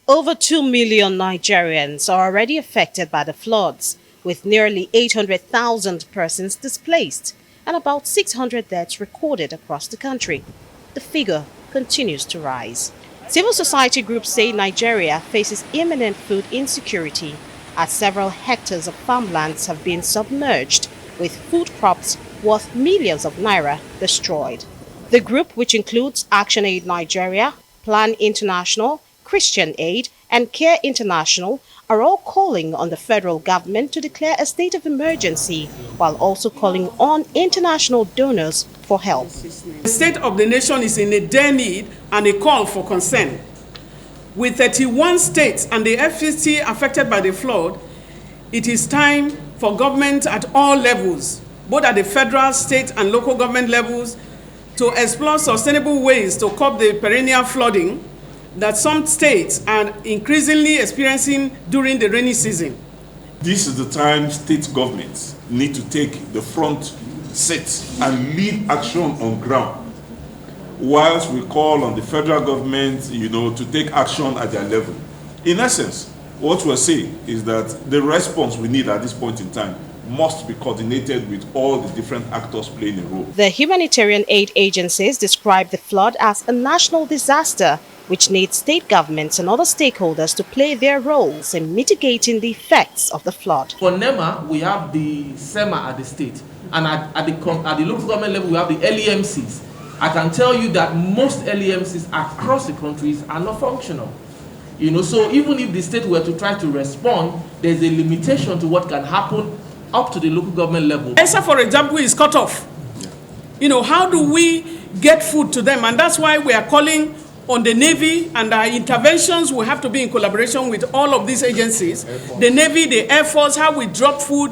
Over 2 million Nigerians are already affected by the floods, with nearly 800,000 persons displaced and about 600 deaths recorded across the country. The figure continues to rise. Civil society groups say Nigeria faces imminent food insecurity as several hectares of farmlands have been submerged, with food crops worth millions of naira destroyed. The group, which includes Action Aid Nigeria, Plan International, Christian Aid, and Care International, are all calling on the federal government to declare a state of emergency, while also calling on international donors for help. The state of the nation is in a dire need and a call for concern. With 31 states and the FCT affected by the flood, it is time for government at all levels, both at the federal, state, and local government levels, to explore sustainable ways to curb the perennial flooding that some states are increasingly experiencing during the rainy season. This is the time state governments need to take the front seat and lead action on ground, whilst we call on the federal government, to take action at their level. In essence, what we're saying is that the response we need at this point in time must be coordinated with all the different actors playing a role. The humanitarian aid agencies describe the flood as a national disaster, which needs state governments and other stakeholders to play their roles in mitigating the effects of the flood. For NEMA, we have the SEMA at the state, and at the local government level, we have the LEMCs. I can tell you that most LEMCs across the countries are not functional. So even if the state were to try to respond, there's a limitation to what can happen up to the local government level. ESA, for example, is cut off. How do we get food to them? And that's why we are calling on the Navy, and our interventions will have to be in collaboration with all of these agencies, the Navy, the Air Force, how we drop food,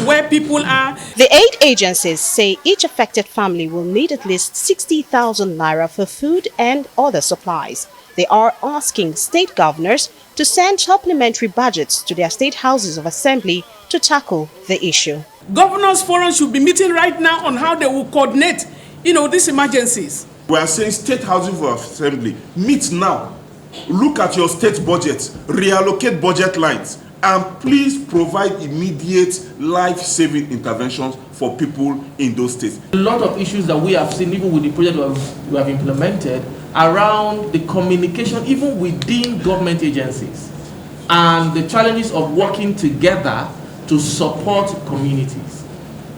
where people are. The aid agencies say each affected family will need at least 60,000 naira for food and other supplies. They are asking state governors to send supplementary budgets to their state houses of assembly to tackle the issue. Governors' forum should be meeting right now on how they will coordinate, these emergencies. We are saying state houses of assembly, meet now, look at your state budgets, reallocate budget lines, and please provide immediate life-saving interventions for people in those states. A lot of issues that we have seen, even with the project we have implemented, around the communication, even within government agencies, and the challenges of working together to support communities.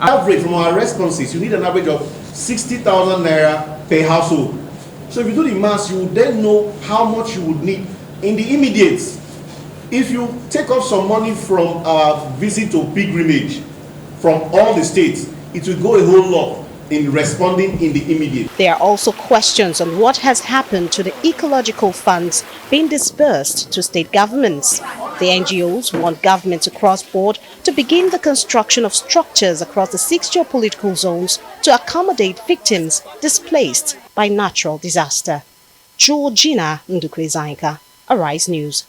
Average from our responses, you need an average of 60,000 naira per household. So if you do the math, you will then know how much you would need in the immediate. If you take off some money from our visit to pilgrimage from all the states, it will go a whole lot in responding in the immediate. There are also questions on what has happened to the ecological funds being disbursed to state governments. The NGOs want governments across board to begin the construction of structures across the 6 geopolitical zones to accommodate victims displaced by natural disaster. Georgina Ndukwezainka, Arise News.